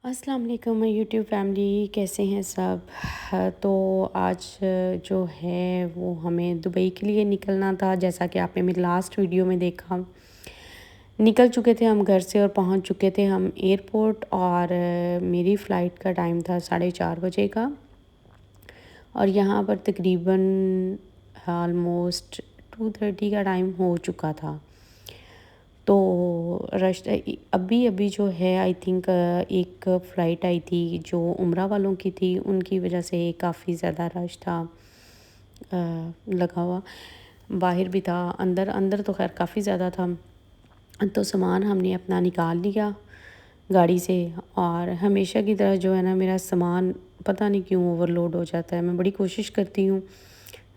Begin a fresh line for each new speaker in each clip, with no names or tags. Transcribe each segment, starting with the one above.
अस्सलाम वालेकुम my YouTube family, कैसे हैं सब। तो आज जो है वो हमें दुबई के लिए निकलना था। जैसा कि आपने मेरी लास्ट वीडियो में देखा, निकल चुके थे हम घर से और पहुंच चुके थे हम एयरपोर्ट। और मेरी फ़्लाइट का टाइम था 4:30 बजे का। और यहाँ पर तकरीबन आलमोस्ट 2:30 का टाइम हो चुका था। तो रश अभी अभी जो है आई थिंक एक फ़्लाइट आई थी जो उम्रा वालों की थी, उनकी वजह से काफ़ी ज़्यादा रश था लगा हुआ। बाहर भी था, अंदर अंदर तो खैर काफ़ी ज़्यादा था। तो सामान हमने अपना निकाल लिया गाड़ी से। और हमेशा की तरह जो है ना, मेरा सामान पता नहीं क्यों ओवरलोड हो जाता है। मैं बड़ी कोशिश करती हूँ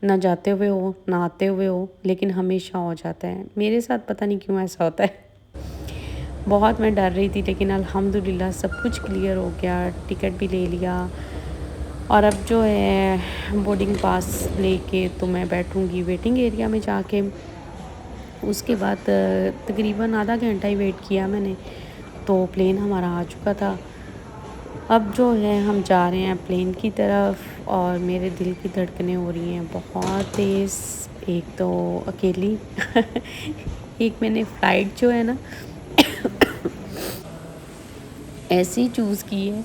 ना जाते हुए हो ना आते हुए हो, लेकिन हमेशा हो जाता है मेरे साथ। पता नहीं क्यों ऐसा होता है। बहुत मैं डर रही थी, लेकिन अल्हम्दुलिल्लाह सब कुछ क्लियर हो गया। टिकट भी ले लिया और अब जो है बोर्डिंग पास लेके तो मैं बैठूंगी वेटिंग एरिया में जाके। उसके बाद तकरीबन आधा घंटा ही वेट किया मैंने, तो प्लेन हमारा आ चुका था। अब जो है हम जा रहे हैं प्लेन की तरफ और मेरे दिल की धड़कनें हो रही हैं बहुत तेज़। एक तो अकेली एक मैंने फ़्लाइट जो है ना ऐसी चूज़ की है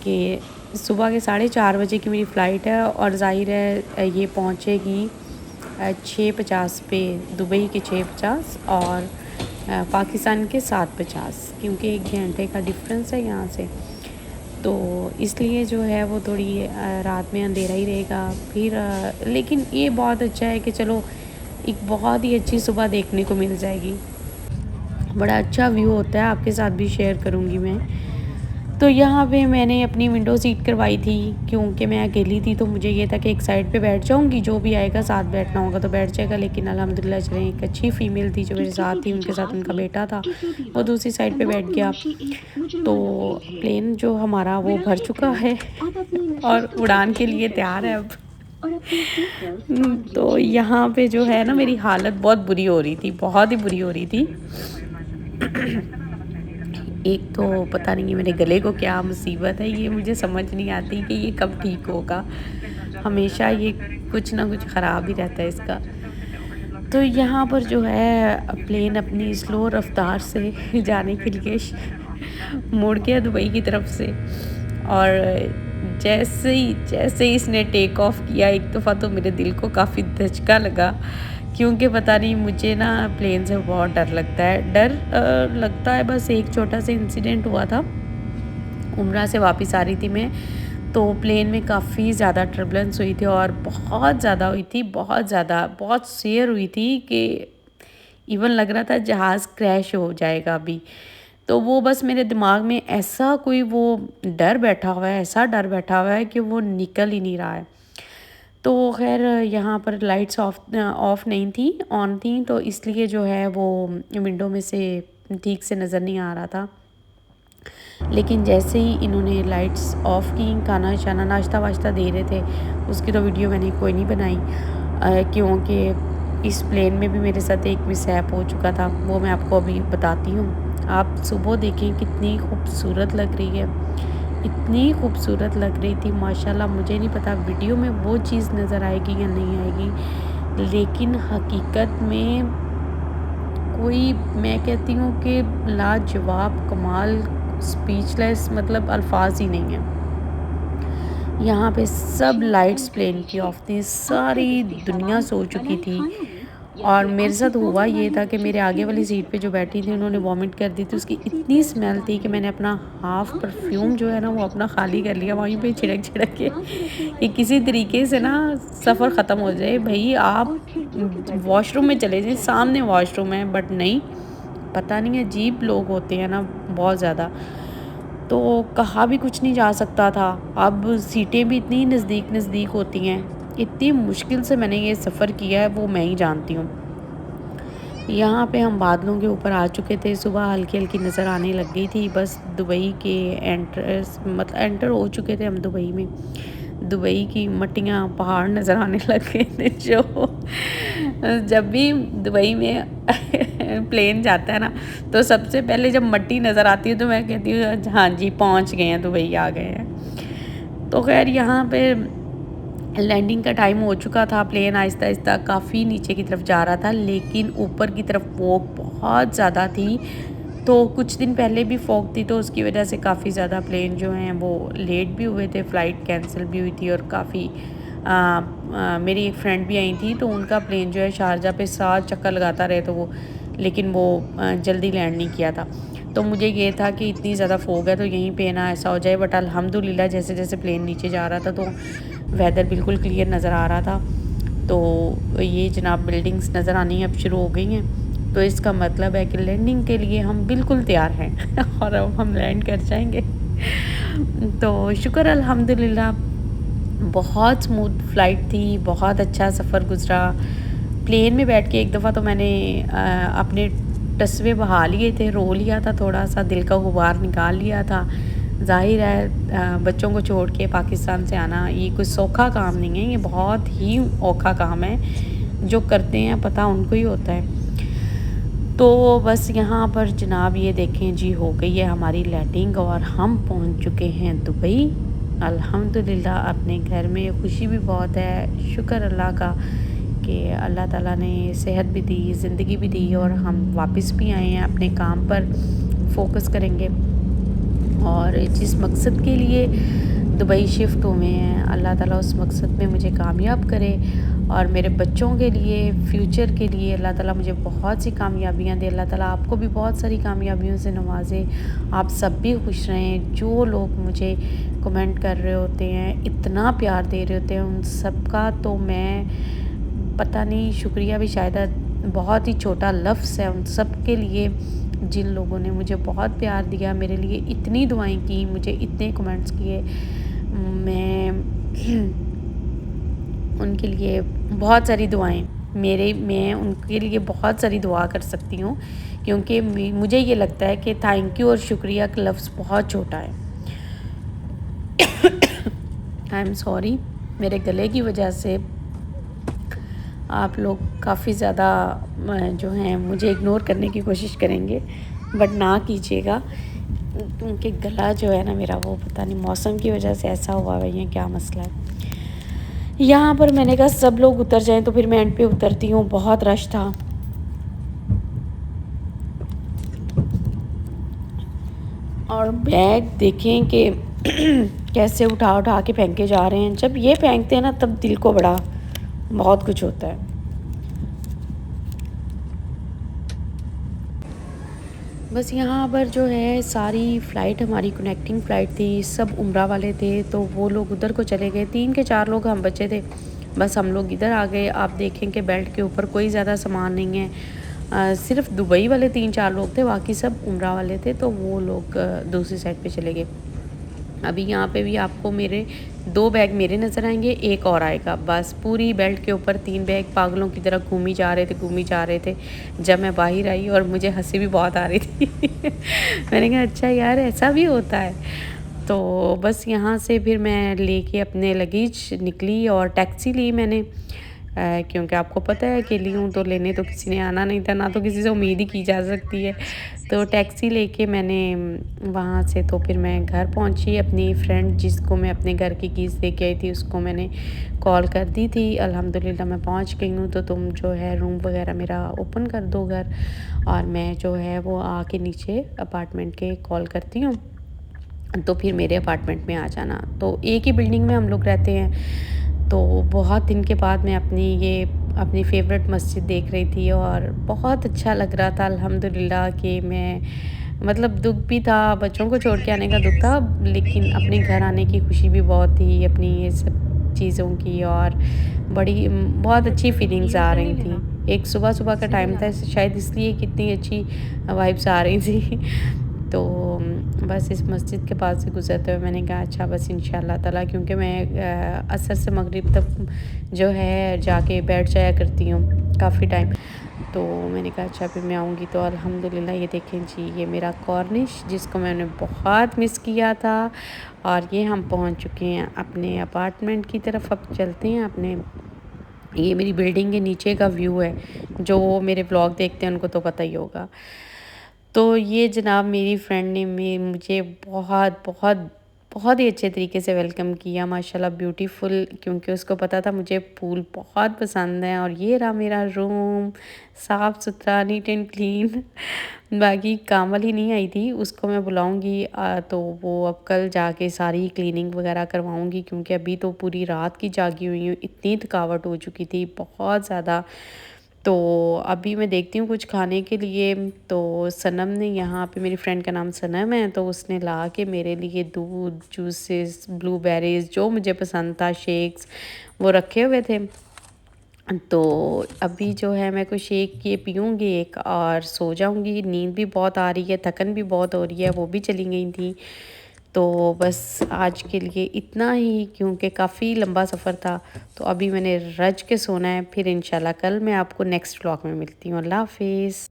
कि सुबह के 4:30 बजे की मेरी फ़्लाइट है और ज़ाहिर है ये पहुँचेगी 6:50 पे, दुबई के 6:50 और पाकिस्तान के 7:50, क्योंकि 1 घंटे का डिफरेंस है यहाँ से। तो इसलिए जो है वो थोड़ी रात में अंधेरा ही रहेगा फिर। लेकिन ये बहुत अच्छा है कि चलो एक बहुत ही अच्छी सुबह देखने को मिल जाएगी। बड़ा अच्छा व्यू होता है, आपके साथ भी शेयर करूँगी मैं। तो यहाँ पे मैंने अपनी विंडो सीट करवाई थी क्योंकि मैं अकेली थी। तो मुझे ये था कि एक साइड पे बैठ जाऊँगी, जो भी आएगा साथ बैठना होगा तो बैठ जाएगा। लेकिन अल्हम्दुलिल्लाह चलें, एक अच्छी फ़ीमेल थी जो मेरे साथ थी, उनके साथ उनका बेटा था, वो दूसरी साइड पे बैठ गया। तो प्लेन जो हमारा वो भर चुका है और उड़ान के लिए तैयार है अब। तो यहाँ पे जो है ना, मेरी हालत बहुत बुरी हो रही थी, बहुत ही बुरी हो रही थी। एक तो पता नहीं है मेरे गले को क्या मुसीबत है, ये मुझे समझ नहीं आती कि ये कब ठीक होगा। हमेशा ये कुछ ना कुछ ख़राब ही रहता है इसका। तो यहाँ पर जो है प्लेन अपनी स्लो रफ्तार से जाने के लिए मुड़ गया दुबई की तरफ से। और जैसे ही इसने टेक ऑफ किया, एक दफ़ा तो मेरे दिल को काफ़ी धचका लगा, क्योंकि पता नहीं मुझे ना प्लेन से बहुत डर लगता है। लगता है बस एक छोटा सा इंसिडेंट हुआ था, उम्रा से वापस आ रही थी मैं, तो प्लेन में काफ़ी ज़्यादा टर्बुलेंस हुई थी और बहुत ज़्यादा हुई थी, बहुत ज़्यादा, बहुत शेयर हुई थी कि इवन लग रहा था जहाज़ क्रैश हो जाएगा अभी। तो वो बस मेरे दिमाग में ऐसा कोई वो डर बैठा हुआ है, ऐसा डर बैठा हुआ है कि वो निकल ही नहीं रहा है। तो खैर यहाँ पर लाइट्स ऑफ नहीं थी, ऑन थी, तो इसलिए जो है वो विंडो में से ठीक से नज़र नहीं आ रहा था। लेकिन जैसे ही इन्होंने लाइट्स ऑफ़ की, खाना शाना नाश्ता वाश्ता दे रहे थे, उसकी तो वीडियो मैंने कोई नहीं बनाई, क्योंकि इस प्लेन में भी मेरे साथ एक मिसहैप हो चुका था। वो मैं आपको अभी बताती हूँ। आप सुबह देखें कितनी खूबसूरत लग रही है, इतनी खूबसूरत लग रही थी माशाल्लाह। मुझे नहीं पता वीडियो में वो चीज़ नज़र आएगी या नहीं आएगी, लेकिन हकीकत में कोई, मैं कहती हूँ कि लाजवाब, कमाल, स्पीचलेस, मतलब अल्फाज ही नहीं है। यहाँ पे सब लाइट्स प्लेन की ऑफ थी, सारी दुनिया सो चुकी थी। और मेरे साथ हुआ ये था कि मेरे आगे वाली सीट पे जो बैठी थी उन्होंने वॉमिट कर दी थी। उसकी इतनी स्मेल थी कि मैंने अपना हाफ़ परफ्यूम जो है ना वो अपना खाली कर लिया वहीं पे छिड़क छिड़क के, कि किसी तरीके से ना सफ़र ख़त्म हो जाए। भई आप वॉशरूम में चले जाएँ, सामने वॉशरूम है, बट नहीं, पता नहीं अजीब लोग होते हैं ना बहुत ज़्यादा। तो कहा भी कुछ नहीं जा सकता था। अब सीटें भी इतनी नज़दीक नज़दीक होती हैं, इतनी मुश्किल से मैंने ये सफ़र किया है वो मैं ही जानती हूँ। यहाँ पे हम बादलों के ऊपर आ चुके थे, सुबह हल्की-हल्की नज़र आने लग गई थी। बस दुबई के एंटर हो चुके थे हम दुबई में। दुबई की मट्टियाँ, पहाड़ नज़र आने लग गए थे जो जब भी दुबई में प्लेन जाता है ना, तो सबसे पहले जब मट्टी नज़र आती है तो मैं कहती हूँ हाँ जी पहुँच गए हैं, दुबई आ गए हैं। तो खैर यहाँ पे लैंडिंग का टाइम हो चुका था, प्लेन आहिस्ता आहिस्ता काफ़ी नीचे की तरफ जा रहा था, लेकिन ऊपर की तरफ फॉग बहुत ज़्यादा थी। तो कुछ दिन पहले भी फॉग थी, तो उसकी वजह से काफ़ी ज़्यादा प्लेन जो हैं वो लेट भी हुए थे, फ़्लाइट कैंसिल भी हुई थी। और काफ़ी मेरी एक फ्रेंड भी आई थी, तो उनका प्लेन जो है शारजा पे 7 चक्कर लगाता रहे, तो वो लेकिन वो जल्दी लैंड नहीं किया था। तो मुझे ये था कि इतनी ज़्यादा फॉग है तो यहीं पे ना ऐसा हो जाए, बट अल्हम्दुलिल्लाह जैसे जैसे प्लेन नीचे जा रहा था तो वेदर बिल्कुल क्लियर नज़र आ रहा था। तो ये जनाब बिल्डिंग्स नज़र आनी अब शुरू हो गई हैं, तो इसका मतलब है कि लैंडिंग के लिए हम बिल्कुल तैयार हैं और अब हम लैंड कर जाएंगे। तो शुक्र अल्हम्दुलिल्लाह, बहुत स्मूथ फ़्लाइट थी, बहुत अच्छा सफ़र गुज़रा। प्लेन में बैठ के एक दफ़ा तो मैंने अपने टसवे बहा लिए थे, रो लिया था, थोड़ा सा दिल का गुबार निकाल लिया था। ज़ाहिर है बच्चों को छोड़ के पाकिस्तान से आना ये कोई सौखा काम नहीं है, ये बहुत ही औखा काम है। जो करते हैं पता उनको ही होता है। तो बस यहाँ पर जनाब ये देखें जी, हो गई है हमारी लैंडिंग और हम पहुँच चुके हैं दुबई। अल्हम्दुलिल्लाह अपने घर में खुशी भी बहुत है, शुक्र अल्लाह का कि अल्लाह ताला ने सेहत भी दी, ज़िंदगी भी दी और हम वापस भी आए हैं, अपने काम पर फोकस करेंगे। और जिस मकसद के लिए दुबई शिफ्ट हुए हैं, अल्लाह ताला उस मकसद में मुझे कामयाब करे और मेरे बच्चों के लिए, फ्यूचर के लिए अल्लाह ताला मुझे बहुत सी कामयाबियाँ दे। अल्लाह ताला आपको भी बहुत सारी कामयाबियों से नवाजे, आप सब भी खुश रहें। जो लोग मुझे कमेंट कर रहे होते हैं, इतना प्यार दे रहे होते हैं, उन सब का तो मैं पता नहीं, शुक्रिया भी शायद बहुत ही छोटा लफ्ज़ है उन सब के लिए जिन लोगों ने मुझे बहुत प्यार दिया, मेरे लिए इतनी दुआएं की, मुझे इतने कमेंट्स किए। मैं उनके लिए बहुत सारी दुआएं, मैं उनके लिए बहुत सारी दुआ कर सकती हूँ, क्योंकि मुझे ये लगता है कि थैंक यू और शुक्रिया का लफ्ज़ बहुत छोटा है। आई एम सॉरी, मेरे गले की वजह से आप लोग काफ़ी ज़्यादा जो हैं मुझे इग्नोर करने की कोशिश करेंगे, बट ना कीजिएगा, क्योंकि गला जो है ना मेरा वो पता नहीं मौसम की वजह से ऐसा हुआ है या क्या मसला है। यहाँ पर मैंने कहा सब लोग उतर जाएं, तो फिर मैं एंड पे उतरती हूँ, बहुत रश था। और बैग देखें कि कैसे उठा उठा के फेंके जा रहे हैं। जब ये फेंकते हैं ना तब दिल को बड़ा बहुत कुछ होता है। बस यहाँ पर जो है सारी फ़्लाइट हमारी कनेक्टिंग फ़्लाइट थी, सब उम्रा वाले थे, तो वो लोग उधर को चले गए, 3 के 4 लोग हम बचे थे, बस हम लोग इधर आ गए। आप देखें कि बेल्ट के ऊपर कोई ज़्यादा सामान नहीं है, सिर्फ दुबई वाले 3-4 लोग थे, बाकी सब उम्रा वाले थे, तो वो लोग दूसरी साइड पे चले गए। अभी यहाँ पे भी आपको मेरे 2 बैग मेरे नज़र आएंगे, एक और आएगा, बस पूरी बेल्ट के ऊपर 3 बैग पागलों की तरह घूमी जा रहे थे। जब मैं बाहर आई और मुझे हंसी भी बहुत आ रही थी मैंने कहा अच्छा यार ऐसा भी होता है। तो बस यहाँ से फिर मैं लेके अपने लगेज निकली और टैक्सी ली मैंने, क्योंकि आपको पता है अकेली हूँ, तो लेने तो किसी ने आना नहीं था, ना तो किसी से उम्मीद ही की जा सकती है। तो टैक्सी लेके मैंने वहाँ से तो फिर मैं घर पहुँची। अपनी फ्रेंड जिसको मैं अपने घर की कीज़ दे के आई थी उसको मैंने कॉल कर दी थी, अल्हम्दुलिल्लाह मैं पहुँच गई हूँ, तो तुम जो है रूम वगैरह मेरा ओपन कर दो घर, और मैं जो है वो आके नीचे अपार्टमेंट के कॉल करती हूँ, तो फिर मेरे अपार्टमेंट में आ जाना। तो एक ही बिल्डिंग में हम लोग रहते हैं। तो बहुत दिन के बाद मैं अपनी फ़ेवरेट मस्जिद देख रही थी और बहुत अच्छा लग रहा था अल्हम्दुलिल्लाह कि मैं मतलब दुख भी था, बच्चों को छोड़ के आने का दुख था, लेकिन अपने घर आने की खुशी भी बहुत थी, अपनी ये सब चीज़ों की, और बहुत अच्छी फीलिंग्स आ रही थी। एक सुबह-सुबह का टाइम था, शायद इसलिए कितनी अच्छी वाइब्स आ रही थी तो बस इस मस्जिद के पास से गुज़रते हुए मैंने कहा अच्छा बस इंशाअल्लाह ताला, क्योंकि मैं असर से मगरिब तक जो है जाके बैठ जाया करती हूँ काफ़ी टाइम, तो मैंने कहा अच्छा फिर मैं आऊँगी। तो अल्हम्दुलिल्लाह ये देखें जी, ये मेरा कॉर्निश जिसको मैंने बहुत मिस किया था, और ये हम पहुँच चुके हैं अपने अपार्टमेंट की तरफ। अब चलते हैं अपने ये मेरी बिल्डिंग के नीचे का व्यू है, जो मेरे व्लॉग देखते हैं उनको तो पता ही होगा। तो ये जनाब मेरी फ्रेंड ने मुझे बहुत बहुत बहुत ही अच्छे तरीके से वेलकम किया माशाल्लाह ब्यूटीफुल, क्योंकि उसको पता था मुझे फूल बहुत पसंद हैं। और ये रहा मेरा रूम, साफ़ सुथरा, नीट एंड क्लीन। बाकी काम वाली नहीं आई थी, उसको मैं बुलाऊंगी तो वो अब कल जाके सारी क्लीनिंग वगैरह करवाऊंगी, क्योंकि अभी तो पूरी रात की जागी हुई हूँ, इतनी थकावट हो चुकी थी बहुत ज़्यादा। तो अभी मैं देखती हूँ कुछ खाने के लिए। तो सनम ने यहाँ पे, मेरी फ्रेंड का नाम सनम है, तो उसने ला के मेरे लिए दूध, जूसेस, ब्लूबेरीज़ जो मुझे पसंद था, शेक्स वो रखे हुए थे। तो अभी जो है मैं कुछ शेक ये पीऊँगी एक और सो जाऊँगी। नींद भी बहुत आ रही है, थकन भी बहुत हो रही है, वो भी चली गई थी। तो बस आज के लिए इतना ही, क्योंकि काफ़ी लंबा सफ़र था। तो अभी मैंने रज के सोना है, फिर इंशाल्लाह कल मैं आपको नेक्स्ट व्लॉग में मिलती हूँ। अल्लाह हाफ़िज़।